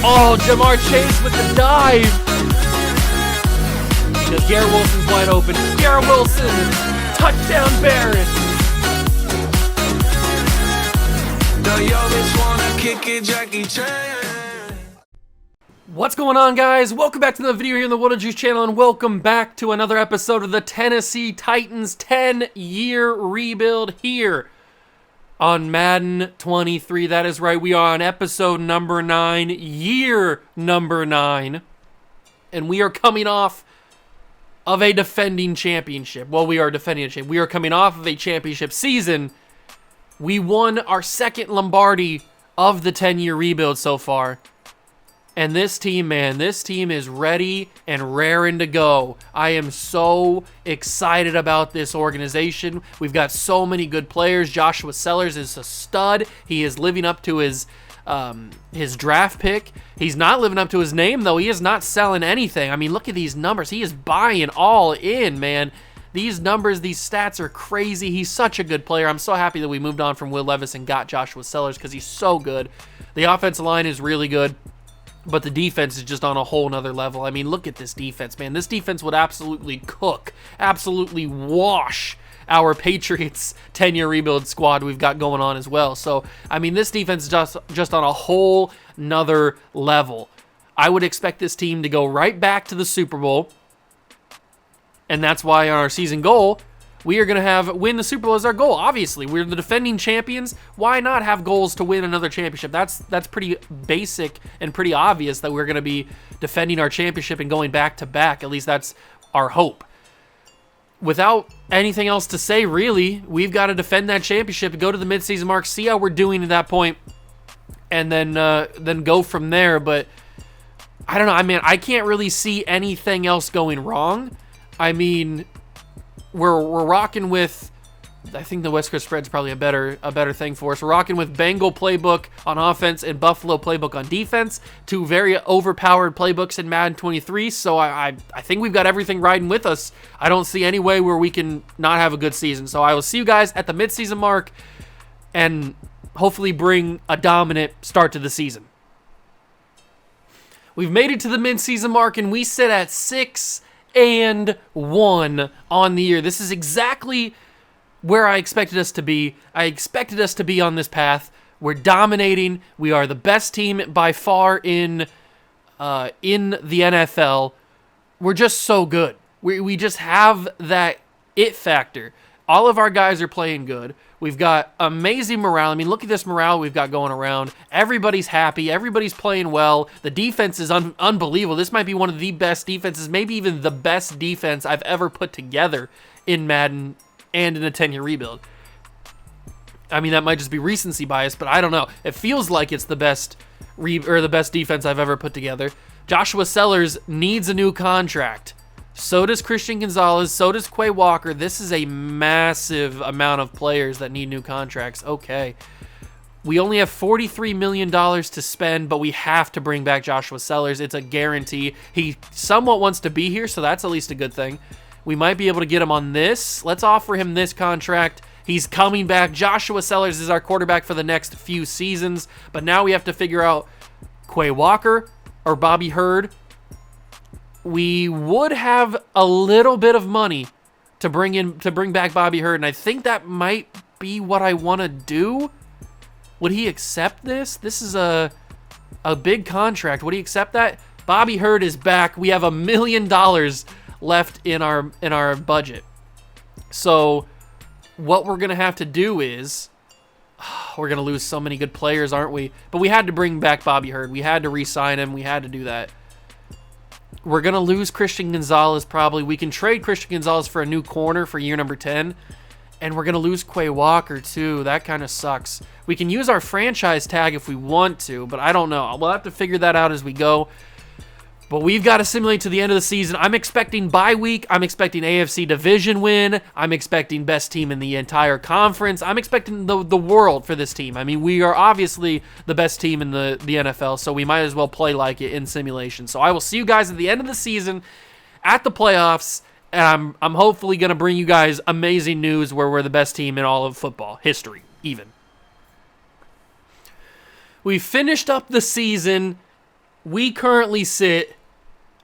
Oh, Jamar Chase with the dive. Because Garrett Wilson's wide open. Garrett Wilson, touchdown Barrett. What's going on, guys? Welcome back to the video here on the What a Juice channel, and welcome back to another episode of the Tennessee Titans 10-year rebuild here on Madden 23. That is right, we are on episode number 9, year number 9, and we are coming off of a defending championship. Well, we are defending a championship. We are coming off of a championship season. We won our second Lombardi of the 10-year rebuild so far. And this team, man, this team is ready and raring to go. I am so excited about this organization. We've got so many good players. Joshua Sellers is a stud. He is living up to his draft pick. He's not living up to his name, though. He is not selling anything. I mean, look at these numbers. He is buying all in, man. These numbers, these stats are crazy. He's such a good player. I'm so happy that we moved on from Will Levis and got Joshua Sellers because he's so good. The offensive line is really good. But the defense is just on a whole nother level. I mean, look at this defense, man. This defense would absolutely cook, absolutely wash our Patriots 10-year rebuild squad we've got going on as well. So, I mean, this defense is just on a whole nother level. I would expect this team to go right back to the Super Bowl. And that's why our season goal, we are going to win the Super Bowl as our goal. Obviously, we're the defending champions. Why not have goals to win another championship? That's pretty basic and pretty obvious that we're going to be defending our championship and going back to back. At least that's our hope. Without anything else to say, really, we've got to defend that championship, go to the midseason mark, see how we're doing at that point, and then go from there. But I don't know. I mean, I can't really see anything else going wrong. I mean, we're rocking with, I think the West Coast spread's probably a better thing for us. We're rocking with Bengal playbook on offense and Buffalo playbook on defense, two very overpowered playbooks in Madden 23. So I think we've got everything riding with us. I don't see any way where we can not have a good season. So I will see you guys at the midseason mark and hopefully bring a dominant start to the season. We've made it to the midseason mark and we sit at 6-1 on the year. This is exactly where I expected us to be. I expected us to be on this path. We're dominating. We are the best team by far in the NFL. We're just so good. We just have that it factor. All of our guys are playing good. We've got amazing morale. I mean, look at this morale we've got going around. Everybody's happy. Everybody's playing well. The defense is unbelievable. This might be one of the best defenses, maybe even the best defense I've ever put together in Madden and in a 10-year rebuild. I mean, that might just be recency bias, but I don't know. It feels like it's the best defense I've ever put together. Joshua Sellers needs a new contract. So does Christian Gonzalez. So does Quay Walker. This is a massive amount of players that need new contracts. Okay. We only have $43 million to spend, but we have to bring back Joshua Sellers. It's a guarantee. He somewhat wants to be here, so that's at least a good thing. We might be able to get him on this. Let's offer him this contract. He's coming back. Joshua Sellers is our quarterback for the next few seasons, but now we have to figure out Quay Walker or Bobby Hurd. We would have a little bit of money to bring back Bobby Hurd, and I think that might be what I want to do. Would he accept this? This is a big contract. Would he accept that? Bobby Hurd is back. We have $1 million left in our budget. So what we're gonna have to do is we're gonna lose so many good players, aren't we? But we had to bring back Bobby Hurd. We had to re-sign him. We had to do that. We're going to lose Christian Gonzalez probably. We can trade Christian Gonzalez for a new corner for year number 10. And we're going to lose Quay Walker too. That kind of sucks. We can use our franchise tag if we want to, but I don't know. We'll have to figure that out as we go. But we've got to simulate to the end of the season. I'm expecting bye week. I'm expecting AFC division win. I'm expecting best team in the entire conference. I'm expecting the world for this team. I mean, we are obviously the best team in the NFL, so we might as well play like it in simulation. So I will see you guys at the end of the season at the playoffs, and I'm hopefully going to bring you guys amazing news where we're the best team in all of football history, even. We finished up the season. We currently sit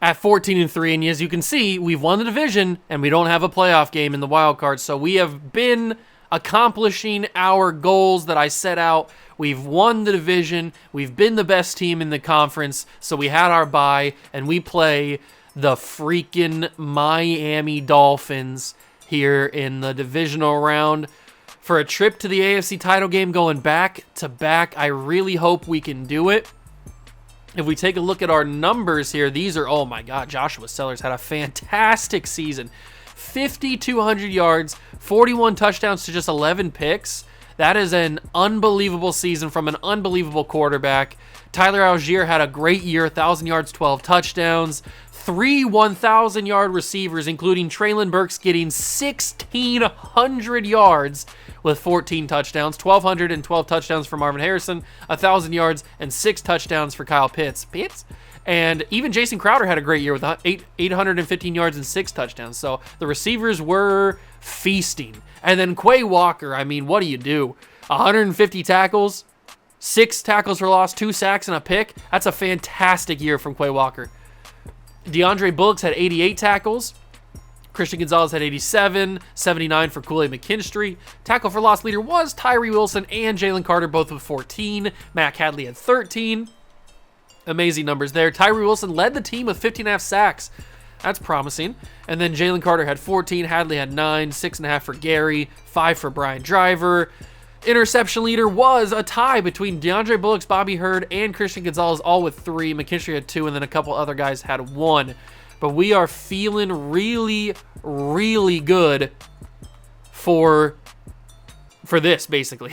at 14-3, and as you can see, we've won the division, and we don't have a playoff game in the wild card. So we have been accomplishing our goals that I set out. We've won the division. We've been the best team in the conference. So we had our bye, and we play the freaking Miami Dolphins here in the divisional round for a trip to the AFC title game going back to back. I really hope we can do it. If we take a look at our numbers here, these are, oh my God, Joshua Sellers had a fantastic season. 5,200 yards, 41 touchdowns to just 11 picks. That is an unbelievable season from an unbelievable quarterback. Tyler Algier had a great year, 1,000 yards, 12 touchdowns. 3 1,000-yard receivers, including Traylon Burks getting 1,600 yards with 14 touchdowns, 1,212 touchdowns for Marvin Harrison, 1,000 yards, and 6 touchdowns for Kyle Pitts. And even Jason Crowder had a great year with 815 yards and 6 touchdowns. So the receivers were feasting. And then Quay Walker, I mean, what do you do? 150 tackles, 6 tackles for loss, 2 sacks, and a pick. That's a fantastic year from Quay Walker. DeAndre Bullocks had 88 tackles. Christian Gonzalez had 87, 79 for Kool-Aid McKinstry. Tackle for loss leader was Tyree Wilson and Jalen Carter, both with 14. Matt Hadley had 13. Amazing numbers there. Tyree Wilson led the team with 15.5 sacks. That's promising. And then Jalen Carter had 14. Hadley had 9, 6.5 for Gary, 5 for Brian Driver. Interception leader was a tie between DeAndre Bullocks, Bobby Hurd, and Christian Gonzalez, all with 3. McKinstry had 2, and then a couple other guys had 1. But we are feeling really, really good for this, basically.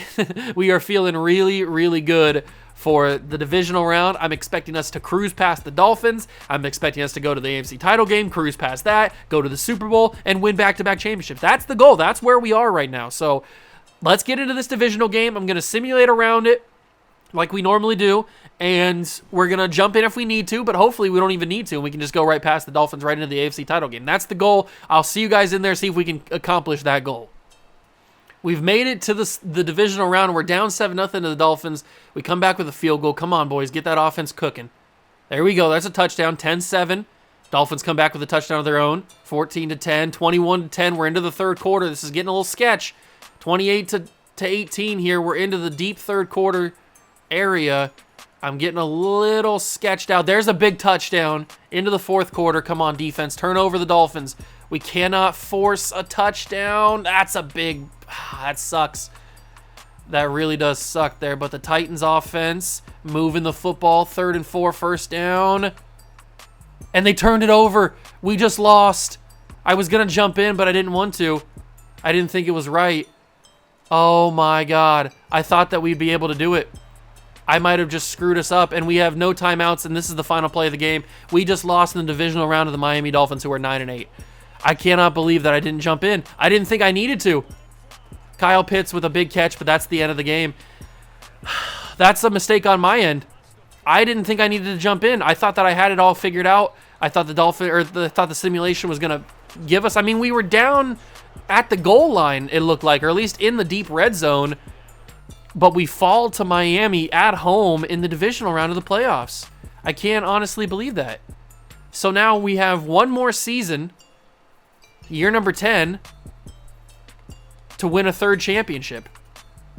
We are feeling really, really good for the divisional round. I'm expecting us to cruise past the Dolphins. I'm expecting us to go to the AFC title game, cruise past that, go to the Super Bowl, and win back-to-back championships. That's the goal. That's where we are right now. So let's get into this divisional game. I'm going to simulate around it like we normally do, and we're going to jump in if we need to, but hopefully we don't even need to, and we can just go right past the Dolphins right into the AFC title game. That's the goal. I'll see you guys in there, see if we can accomplish that goal. We've made it to the divisional round. We're down 7-0 to the Dolphins. We come back with a field goal. Come on, boys. Get that offense cooking. There we go. That's a touchdown. 10-7. Dolphins come back with a touchdown of their own. 14-10. 21-10. We're into the third quarter. This is getting a little sketch. 28-18 here. We're into the deep third quarter area. I'm getting a little sketched out. There's a big touchdown into the fourth quarter. Come on, defense. Turn over the Dolphins. We cannot force a touchdown. That's a big... that sucks. That really does suck there. But the Titans offense moving the football. 3rd and 4, first down. And they turned it over. We just lost. I was going to jump in, but I didn't want to. I didn't think it was right. Oh my God. I thought that we'd be able to do it. I might have just screwed us up, and we have no timeouts, and this is the final play of the game. We just lost in the divisional round of the Miami Dolphins, who are 9-8. I cannot believe that I didn't jump in. I didn't think I needed to. Kyle Pitts with a big catch, but that's the end of the game. That's a mistake on my end. I didn't think I needed to jump in. I thought that I had it all figured out. I thought thought the simulation was going to give us. I mean, we were down at the goal line, it looked like, or at least in the deep red zone. But we fall to Miami at home in the divisional round of the playoffs. I can't honestly believe that. So now we have one more season, year number 10, to win a 3rd championship.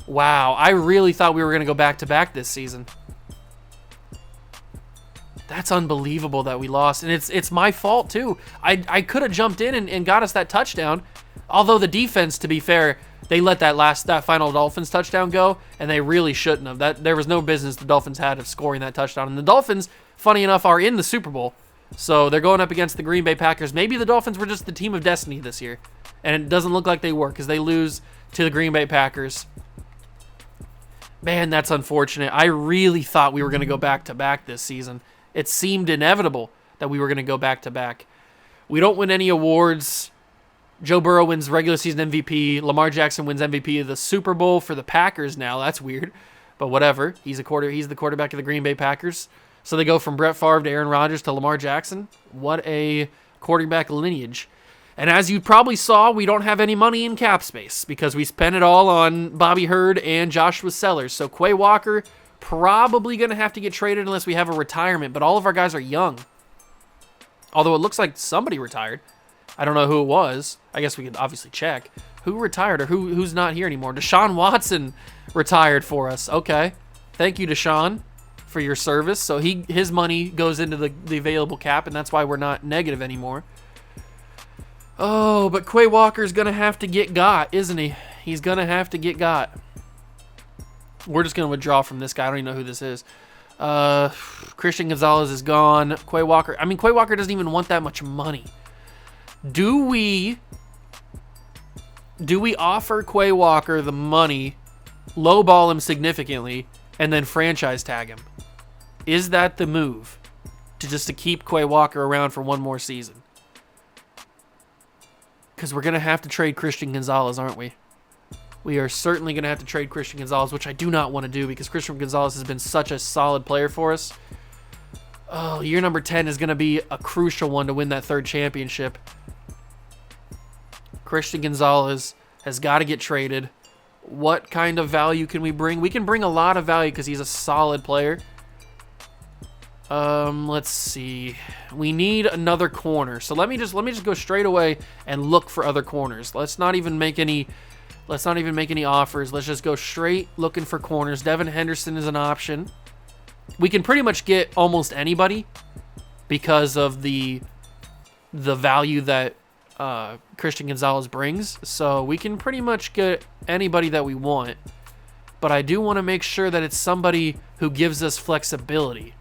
Wow, I really thought we were going to go back-to-back this season. That's unbelievable that we lost, and it's my fault too. I could have jumped in and got us that touchdown, although the defense, to be fair, they let that final Dolphins touchdown go, and they really shouldn't have. There was no business the Dolphins had of scoring that touchdown. And the Dolphins, funny enough, are in the Super Bowl, so they're going up against the Green Bay Packers. Maybe the Dolphins were just the team of destiny this year, and it doesn't look like they were because they lose to the Green Bay Packers. Man, that's unfortunate. I really thought we were going to go back-to-back this season. It seemed inevitable that we were going to go back-to-back. We don't win any awards. Joe Burrow wins regular season MVP. Lamar Jackson wins MVP of the Super Bowl for the Packers now. That's weird, but whatever. He's the quarterback of the Green Bay Packers. So they go from Brett Favre to Aaron Rodgers to Lamar Jackson. What a quarterback lineage. And as you probably saw, we don't have any money in cap space because we spent it all on Bobby Hurd and Joshua Sellers. So Quay Walker, probably going to have to get traded unless we have a retirement, but all of our guys are young. Although it looks like somebody retired. I don't know who it was. I guess we could obviously check. Who retired or who's not here anymore? Deshaun Watson retired for us. Okay. Thank you, Deshaun, for your service. So his money goes into the available cap, and that's why we're not negative anymore. Oh, but Quay Walker's going to have to get got, isn't he? He's going to have to get got. We're just going to withdraw from this guy. I don't even know who this is. Christian Gonzalez is gone. Quay Walker. I mean, Quay Walker doesn't even want that much money. Do we offer Quay Walker the money, lowball him significantly, and then franchise tag him? Is that the move? To keep Quay Walker around for one more season? Because we're going to have to trade Christian Gonzalez, aren't we? We are certainly going to have to trade Christian Gonzalez, which I do not want to do because Christian Gonzalez has been such a solid player for us. Oh, year number 10 is going to be a crucial one to win that third championship. Christian Gonzalez has got to get traded. What kind of value can we bring? We can bring a lot of value because he's a solid player. Let's see. We need another corner. So let me just go straight away and look for other corners. Let's not even make any offers. Let's just go straight looking for corners. Devin Henderson is an option. We can pretty much get almost anybody because of the value that Christian Gonzalez brings. So we can pretty much get anybody that we want. But I do want to make sure that it's somebody who gives us flexibility.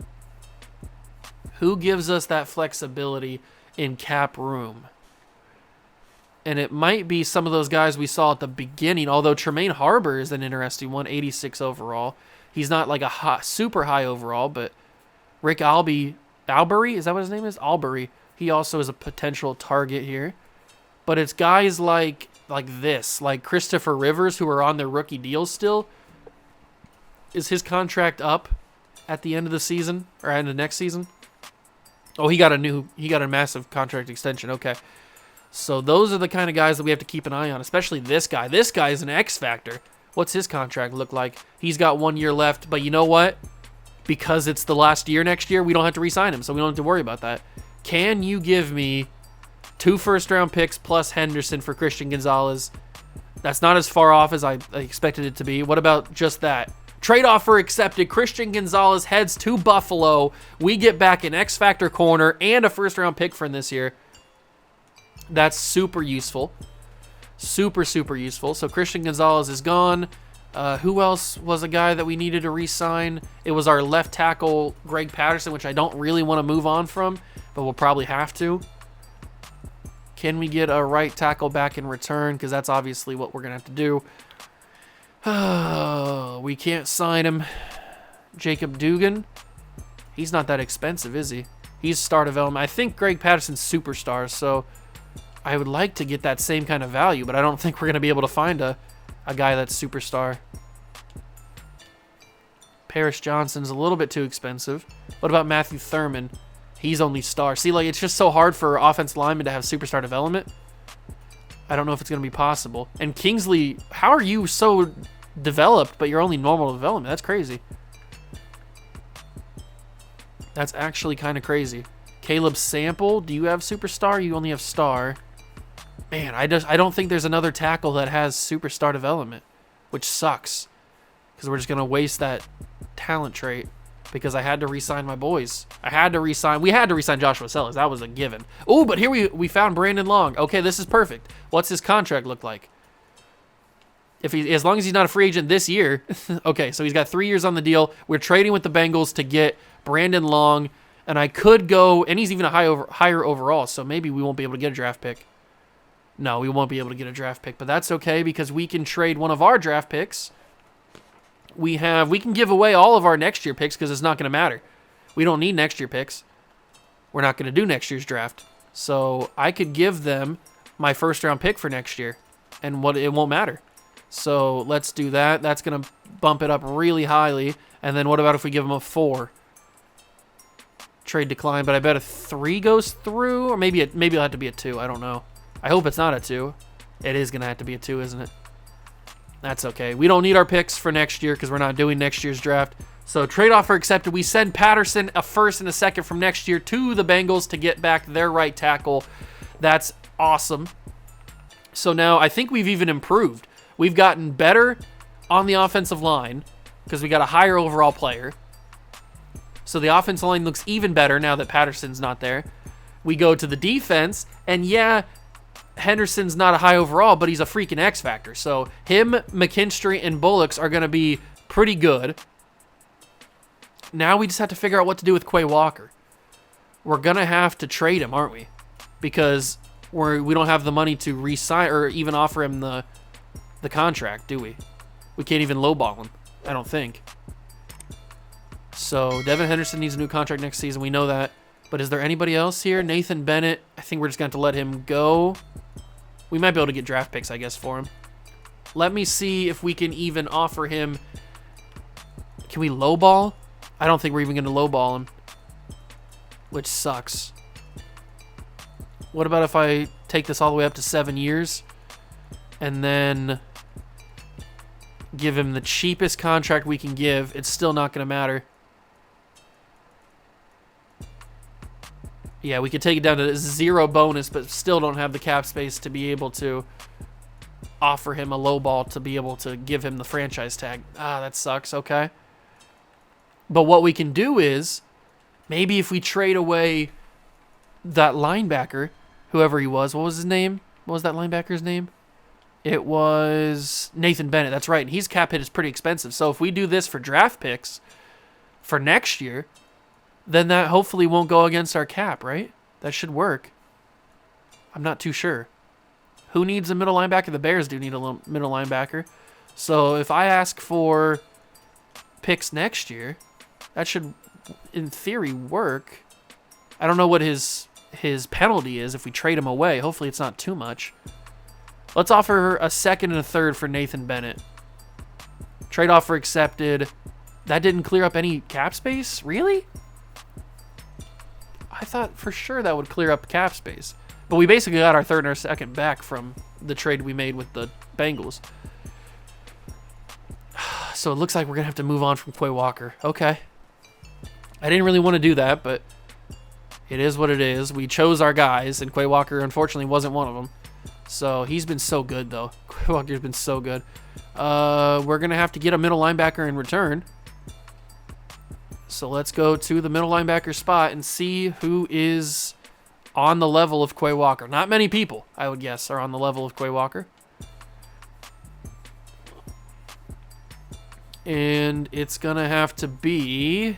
Who gives us that flexibility in cap room? And it might be some of those guys we saw at the beginning, although Tremaine Harbor is an interesting one, 86 overall. He's not like a super high overall, but Rick Albury, is that what his name is? Albury. He also is a potential target here. But it's guys like this, like Christopher Rivers, who are on their rookie deals still. Is his contract up at the end of the season or end of next season? Oh, he got a massive contract extension. Okay. So those are the kind of guys that we have to keep an eye on, especially this guy. This guy is an X factor. What's his contract look like? He's got 1 year left, but you know what? Because it's the last year next year, we don't have to re-sign him, so we don't have to worry about that. Can you give me 2 first-round picks plus Henderson for Christian Gonzalez? That's not as far off as I expected it to be. What about just that? Trade offer accepted. Christian Gonzalez heads to Buffalo. We get back an X Factor corner and a first-round pick from this year. That's super useful. Super, super useful. So Christian Gonzalez is gone. Who else was a guy that we needed to re-sign? It was our left tackle, Greg Patterson, which I don't really want to move on from, but we'll probably have to. Can we get a right tackle back in return? Because that's obviously what we're going to have to do. We can't sign him. Jacob Dugan. He's not that expensive, is he? He's star development. I think Greg Patterson's superstar, so I would like to get that same kind of value, but I don't think we're going to be able to find a guy that's superstar. Paris Johnson's a little bit too expensive. What about Matthew Thurman? He's only star. See, like, it's just so hard for offensive linemen to have superstar development. I don't know if it's going to be possible. And Kingsley, how are you so developed, but you're only normal development? That's crazy. That's actually kind of crazy. Caleb Sample, do you have superstar? You only have star. Man, I don't think there's another tackle that has superstar development, which sucks. Because we're just going to waste that talent trait. Because I had to re-sign my boys. We had to re-sign Joshua Sellers. That was a given. Oh, but here we found Brandon Long. Okay, this is perfect. What's his contract look like? As long as he's not a free agent this year. Okay, so he's got 3 years on the deal. We're trading with the Bengals to get Brandon Long. And I could go, and he's even a higher overall, so maybe we won't be able to get a draft pick. No, we won't be able to get a draft pick, but that's okay because we can trade one of our draft picks. We can give away all of our next year picks because it's not going to matter. We don't need next year picks. We're not going to do next year's draft. So I could give them my first round pick for next year, and it won't matter. So let's do that. That's going to bump it up really highly. And then what about if we give them a 4? Trade decline, but I bet a 3 goes through, or maybe it'll have to be a 2. I don't know. I hope it's not a 2. It is going to have to be a 2, isn't it? That's okay. We don't need our picks for next year because we're not doing next year's draft. So trade offer accepted. We send Patterson a first and a second from next year to the Bengals to get back their right tackle. That's awesome. So now I think we've even improved. We've gotten better on the offensive line because we got a higher overall player. So the offensive line looks even better now that Patterson's not there. We go to the defense, and yeah, Henderson's not a high overall, but he's a freaking X factor. So him, McKinstry, and Bullocks are going to be pretty good. Now we just have to figure out what to do with Quay Walker. We're going to have to trade him, aren't we? Because we don't have the money to re-sign or even offer him the contract, do we? We can't even lowball him, I don't think. So Devin Henderson needs a new contract next season. We know that. But is there anybody else here? Nathan Bennett. I think we're just going to have to let him go. We might be able to get draft picks, I guess, for him. Let me see if we can even offer him. Can we lowball? I don't think we're even going to lowball him, which sucks. What about if I take this all the way up to 7 years and then give him the cheapest contract we can give? It's still not going to matter. Yeah, we could take it down to 0 bonus, but still don't have the cap space to be able to offer him a low ball to be able to give him the franchise tag. Ah, that sucks. Okay. But what we can do is maybe if we trade away that linebacker, whoever he was, what was his name? What was that linebacker's name? It was Nathan Bennett. That's right. And his cap hit is pretty expensive. So if we do this for draft picks for next year, then that hopefully won't go against our cap, right? That should work. I'm not too sure. Who needs a middle linebacker? The Bears do need a middle linebacker. So if I ask for picks next year, that should, in theory, work. I don't know what his penalty is if we trade him away. Hopefully it's not too much. Let's offer a second and a third for Nathan Bennett. Trade offer accepted. That didn't clear up any cap space? Really? I thought for sure that would clear up cap space. But we basically got our third and our second back from the trade we made with the Bengals. So it looks like we're going to have to move on from Quay Walker. Okay. I didn't really want to do that, but it is what it is. We chose our guys, and Quay Walker, unfortunately, wasn't one of them. So he's been so good, though. Quay Walker's been so good. We're going to have to get a middle linebacker in return. So let's go to the middle linebacker spot and see who is on the level of Quay Walker. Not many people, I would guess, are on the level of Quay Walker. And it's going to have to be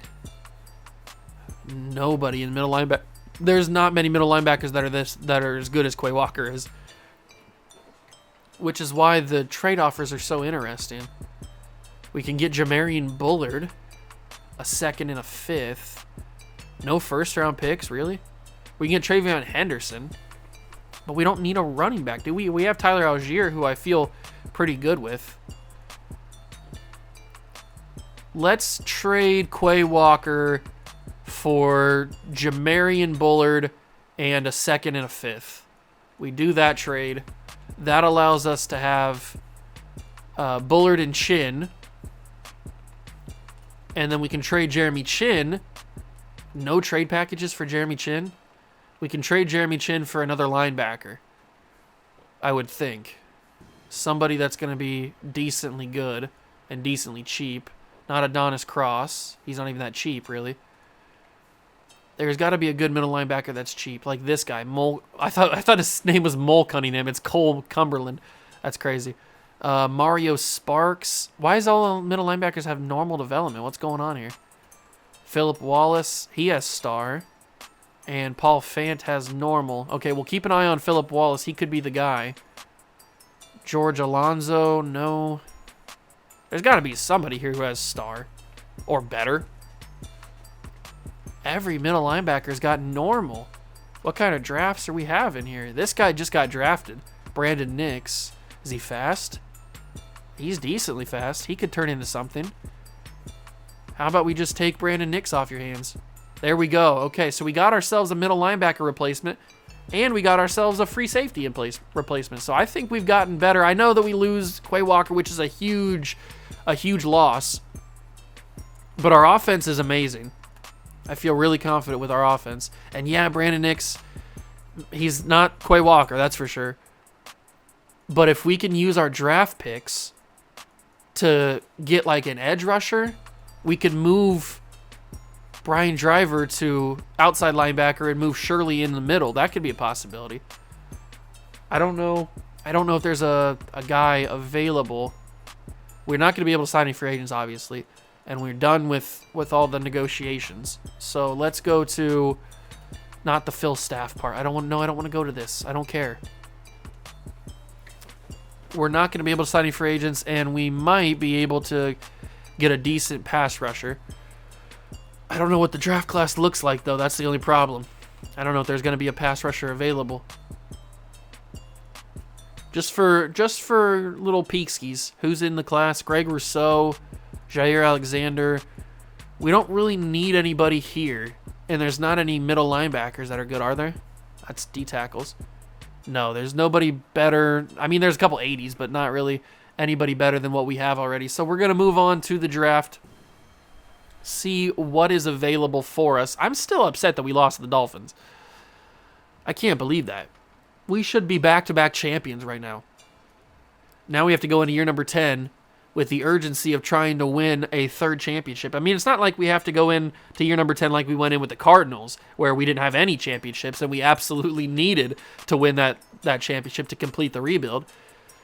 nobody in middle linebacker. There's not many middle linebackers that are as good as Quay Walker is. Which is why the trade offers are so interesting. We can get Jamarian Bullard, a second and a fifth. No first round picks, really? We can get Travion Henderson, but we don't need a running back, do we? We have Tyler Algier, who I feel pretty good with. Let's trade Quay Walker for Jamarian Bullard and a second and a fifth. We do that trade. That allows us to have Bullard and Chin. And then we can trade Jeremy Chin. No trade packages for Jeremy Chin. We can trade Jeremy Chin for another linebacker, I would think. Somebody that's going to be decently good and decently cheap. Not Adonis Cross. He's not even that cheap, really. There's got to be a good middle linebacker that's cheap, like this guy. I thought his name was Mole Cunningham. It's Cole Cumberland. That's crazy. Mario Sparks. Why does all middle linebackers have normal development? What's going on here? Philip Wallace. He has star. And Paul Fant has normal. Okay, we'll keep an eye on Philip Wallace. He could be the guy. George Alonzo. No. There's got to be somebody here who has star. Or better. Every middle linebacker's got normal. What kind of drafts are we having here? This guy just got drafted. Brandon Nix. Is he fast? He's decently fast. He could turn into something. How about we just take Brandon Nix off your hands? There we go. Okay, so we got ourselves a middle linebacker replacement, and we got ourselves a free safety replacement. So I think we've gotten better. I know that we lose Quay Walker, which is a huge loss. But our offense is amazing. I feel really confident with our offense. And yeah, Brandon Nix, he's not Quay Walker, that's for sure. But if we can use our draft picks to get like an edge rusher, we could move Brian Driver to outside linebacker and move Shirley in the middle. That could be a possibility. I don't know if there's a guy available. We're not going to be able to sign any free agents, obviously. And we're done with all the negotiations. So let's go to not the Phil Staff part. I don't want to go to this. I don't care. We're not going to be able to sign any free agents, and we might be able to get a decent pass rusher. I don't know what the draft class looks like, though. That's the only problem. I don't know if there's going to be a pass rusher available. Just for little peekskies. Who's in the class? Greg Rousseau, Jair Alexander. We don't really need anybody here. And there's not any middle linebackers that are good, are there? That's D tackles. No, there's nobody better. I mean, there's a couple 80s, but not really anybody better than what we have already. So we're going to move on to the draft. See what is available for us. I'm still upset that we lost to the Dolphins. I can't believe that. We should be back-to-back champions right now. Now we have to go into year number 10 with the urgency of trying to win a third championship. I mean, it's not like we have to go in to year number 10 like we went in with the Cardinals, where we didn't have any championships and we absolutely needed to win that championship to complete the rebuild.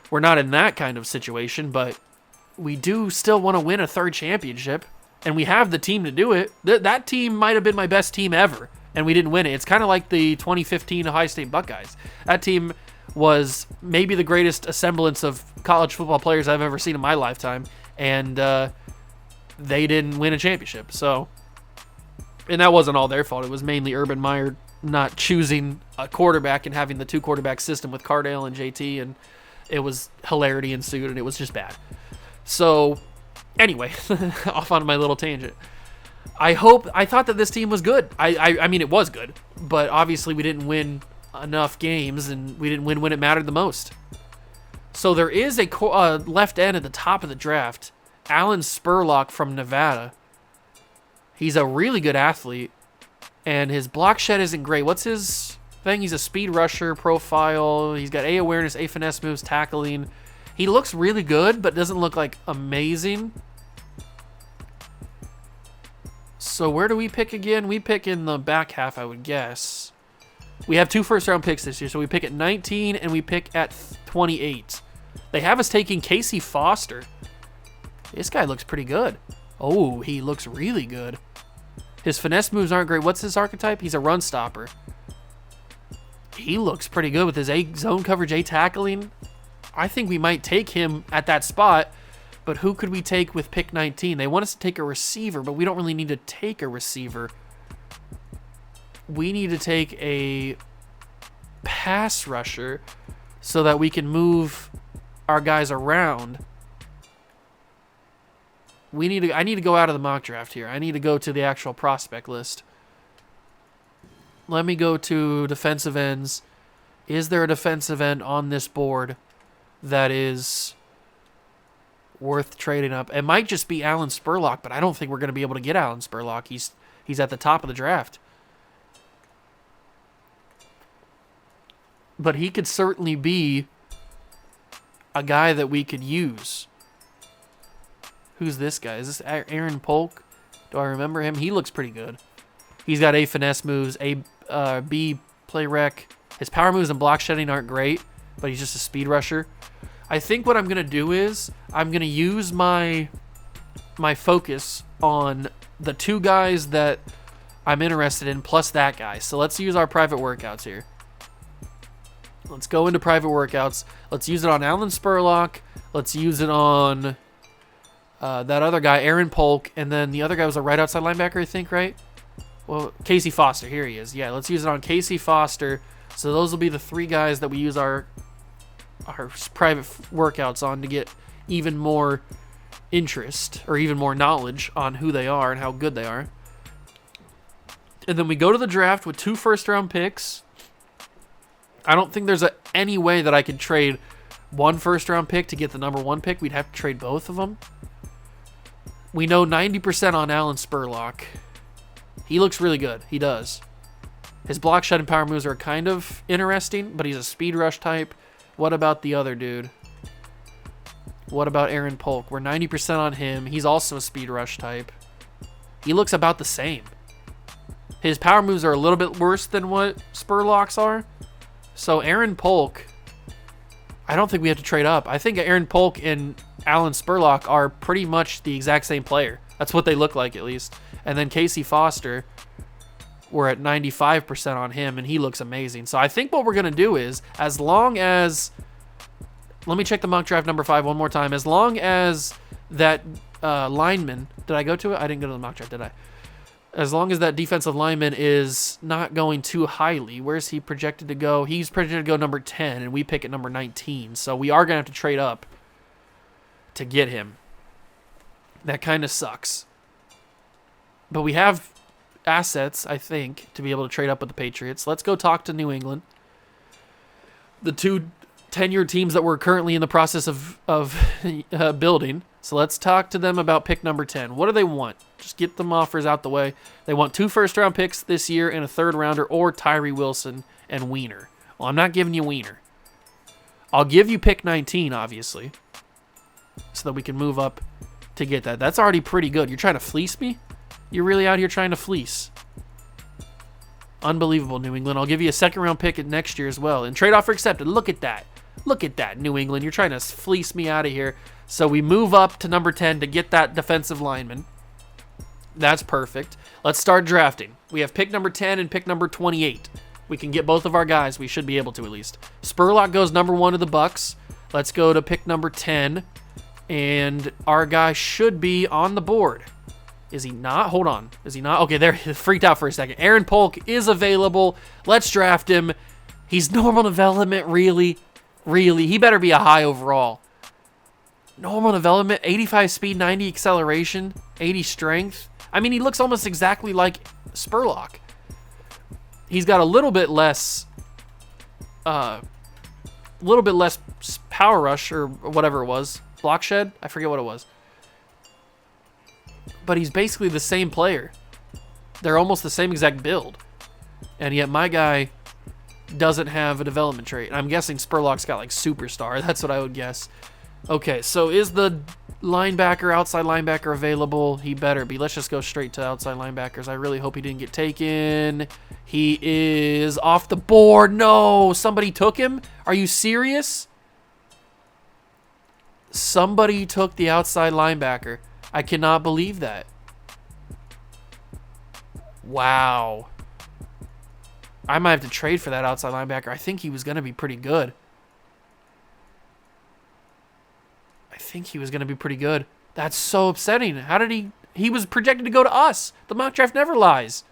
We're not in that kind of situation, but we do still want to win a third championship, and we have the team to do it. That team might have been my best team ever, and we didn't win it. It's kind of like the 2015 Ohio State Buckeyes. That team was maybe the greatest assemblance of college football players I've ever seen in my lifetime, and they didn't win a championship. So, and that wasn't all their fault. It was mainly Urban Meyer not choosing a quarterback and having the two quarterback system with Cardale and JT, and it was hilarity ensued, and it was just bad. So, anyway, off on my little tangent. I thought that this team was good. I mean, it was good, but obviously we didn't win enough games, and we didn't win when it mattered the most. So there is a left end at the top of the draft, Alan Spurlock from Nevada. He's a really good athlete, and his block shed isn't great. What's his thing? He's a speed rusher profile. He's got A awareness, A finesse moves, tackling. He looks really good, but doesn't look like amazing. So where do we pick again? We pick in the back half, I would guess. We have 2 first-round picks this year, so we pick at 19 and we pick at 28. They have us taking Casey Foster. This guy looks pretty good. Oh, he looks really good. His finesse moves aren't great. What's his archetype? He's a run stopper. He looks pretty good with his A zone coverage, A tackling. I think we might take him at that spot, but who could we take with pick 19? They want us to take a receiver, but we don't really need to take a receiver. We need to take a pass rusher so that we can move our guys around. I need to go out of the mock draft here. I need to go to the actual prospect list. Let me go to defensive ends. Is there a defensive end on this board that is worth trading up? It might just be Alan Spurlock, but I don't think we're going to be able to get Alan Spurlock. He's at the top of the draft. But he could certainly be a guy that we could use. Who's this guy? Is this Aaron Polk? Do I remember him? He looks pretty good. He's got A finesse moves, B play rec. His power moves and block shedding aren't great, but he's just a speed rusher. I think what I'm going to do is I'm going to use my focus on the 2 guys that I'm interested in plus that guy. So let's use our private workouts here. Let's go into private workouts. Let's use it on Alan Spurlock. Let's use it on that other guy, Aaron Polk. And then the other guy was a right outside linebacker, I think, right? Well, Casey Foster. Here he is. Yeah, let's use it on Casey Foster. So those will be the 3 guys that we use our private workouts on to get even more interest or even more knowledge on who they are and how good they are. And then we go to the draft with 2 first-round picks. I don't think there's any way that I could trade 1 first-round pick to get the number 1 pick. We'd have to trade both of them. We know 90% on Alan Spurlock. He looks really good. He does. His block, shed, and power moves are kind of interesting, but he's a speed rush type. What about the other dude? What about Aaron Polk? We're 90% on him. He's also a speed rush type. He looks about the same. His power moves are a little bit worse than what Spurlock's are. So Aaron Polk, I don't think we have to trade up. I think Aaron Polk and Alan Spurlock are pretty much the exact same player. That's what they look like, at least. And then Casey Foster, we're at 95% on him, and he looks amazing. So I think what we're going to do is, as long as... Let me check the mock draft number 5 one more time. As long as that lineman... Did I go to it? I didn't go to the mock draft, did I? As long as that defensive lineman is not going too highly. Where's he projected to go? He's projected to go number 10, and we pick at number 19. So we are going to have to trade up to get him. That kind of sucks. But we have assets, I think, to be able to trade up with the Patriots. Let's go talk to New England. The two tenured teams that we're currently in the process of building. So let's talk to them about pick number 10. What do they want? Just get them offers out the way. They want 2 first-round picks this year and a third-rounder, or Tyree Wilson and Wiener. Well, I'm not giving you Wiener. I'll give you pick 19, obviously, so that we can move up to get that. That's already pretty good. You're trying to fleece me? You're really out here trying to fleece. Unbelievable, New England. I'll give you a second-round pick next year as well. And trade offer accepted. Look at that. Look at that, New England. You're trying to fleece me out of here. So we move up to number 10 to get that defensive lineman. That's perfect. Let's start drafting. We have pick number 10 and pick number 28. We can get both of our guys. We should be able to, at least. Spurlock goes number 1 to the Bucks. Let's go to pick number 10. And our guy should be on the board. Is he not? Hold on. Is he not? Okay, there. Freaked out for a second. Aaron Polk is available. Let's draft him. He's normal development, really. Really. He better be a high overall. Normal development, 85 speed, 90 acceleration, 80 strength. I mean, he looks almost exactly like Spurlock. He's got a little bit less power rush or whatever it was. Block shed? I forget what it was. But he's basically the same player. They're almost the same exact build. And yet my guy doesn't have a development trait. I'm guessing Spurlock's got like superstar. That's what I would guess. Okay, so is the linebacker, outside linebacker available? He better be. Let's just go straight to outside linebackers. I really hope he didn't get taken. He is off the board. No, somebody took him? Are you serious? Somebody took the outside linebacker. I cannot believe that. Wow. I might have to trade for that outside linebacker. I think he was going to be pretty good. That's so upsetting. How did he was projected to go to us. The mock draft never lies.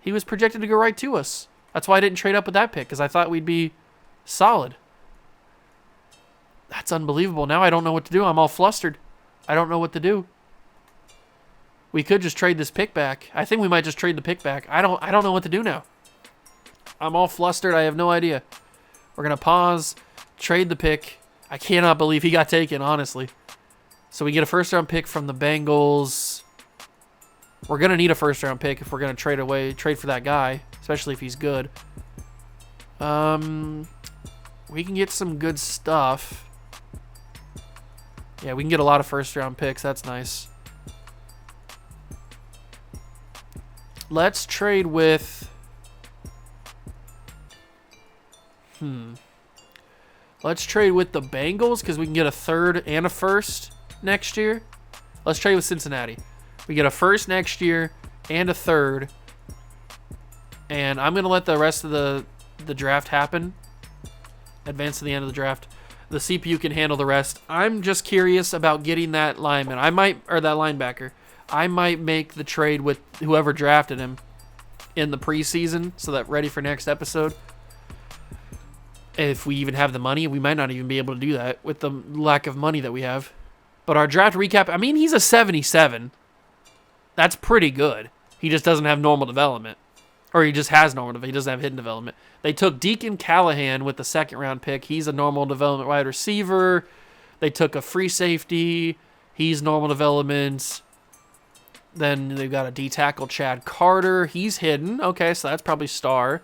He was projected to go right to us. That's why I didn't trade up with that pick, because I thought we'd be solid. That's unbelievable. Now I don't know what to do. I'm all flustered. I don't know what to do. We could just trade this pick back. I think we might just trade the pick back. I don't know what to do now. I'm all flustered. I have no idea. We're going to pause, trade the pick. I cannot believe he got taken, honestly. So we get a first-round pick from the Bengals. We're going to need a first-round pick if we're going to trade for that guy, especially if he's good. We can get some good stuff. Yeah, we can get a lot of first-round picks. That's nice. Let's trade with... Let's trade with the Bengals because we can get a third and a first next year. Let's trade with Cincinnati. We get a first next year and a third. And I'm going to let the rest of the draft happen. Advance to the end of the draft. The CPU can handle the rest. I'm just curious about getting that lineman. Or that linebacker. I might make the trade with whoever drafted him in the preseason so that ready for next episode. If we even have the money, we might not even be able to do that with the lack of money that we have. But our draft recap, I mean, he's a 77. That's pretty good. He just doesn't have normal development. Or he just has normal development. He doesn't have hidden development. They took Deacon Callahan with the second-round pick. He's a normal development wide receiver. They took a free safety. He's normal development. Then they've got a D-tackle, Chad Carter. He's hidden. Okay, so that's probably star.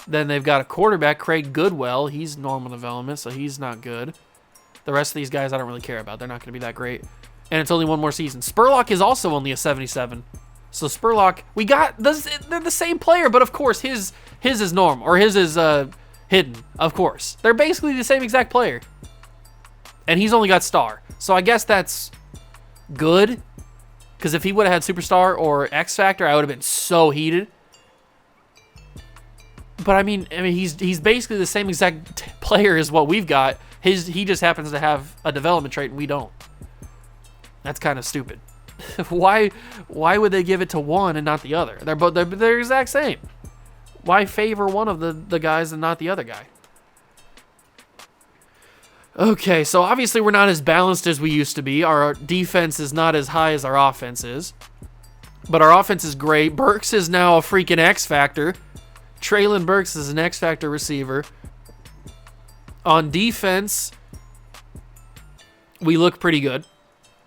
Then they've got a quarterback, Craig Goodwell. He's normal development, so he's not good. The rest of these guys I don't really care about. They're not going to be that great. And it's only one more season. Spurlock is also only a 77. So Spurlock, they're the same player, but of course his is normal, or his is hidden, of course. They're basically the same exact player. And he's only got star. So I guess that's good. Because if he would have had Superstar or X Factor, I would have been so heated. But I mean, he's basically the same exact player as what we've got. He just happens to have a development trait and we don't. That's kind of stupid. Why would they give it to one and not the other? They're exact same. Why favor one of the guys and not the other guy? Okay, so obviously we're not as balanced as we used to be. Our defense is not as high as our offense is. But our offense is great. Burks is now a freaking X Factor. Traylon Burks is an X Factor receiver. On defense, we look pretty good.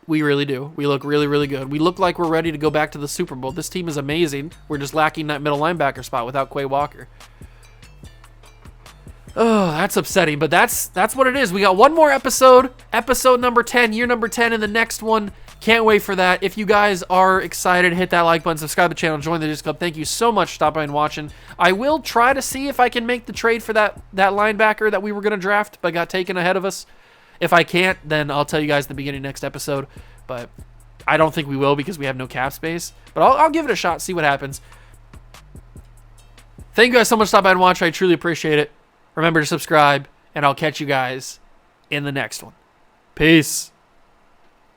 We really do. We look really, really good. We look like we're ready to go back to the Super Bowl. This team is amazing. We're just lacking that middle linebacker spot without Quay Walker. Oh, that's upsetting, but that's what it is. We got one more episode number 10, year number 10, and the next one. Can't wait for that. If you guys are excited, hit that like button, subscribe to the channel, join the Discord Club. Thank you so much for stopping by and watching. I will try to see if I can make the trade for that linebacker that we were going to draft, but got taken ahead of us. If I can't, then I'll tell you guys at the beginning of next episode, but I don't think we will because we have no cap space, but I'll give it a shot, see what happens. Thank you guys so much for stopping by and watching. I truly appreciate it. Remember to subscribe, and I'll catch you guys in the next one. Peace.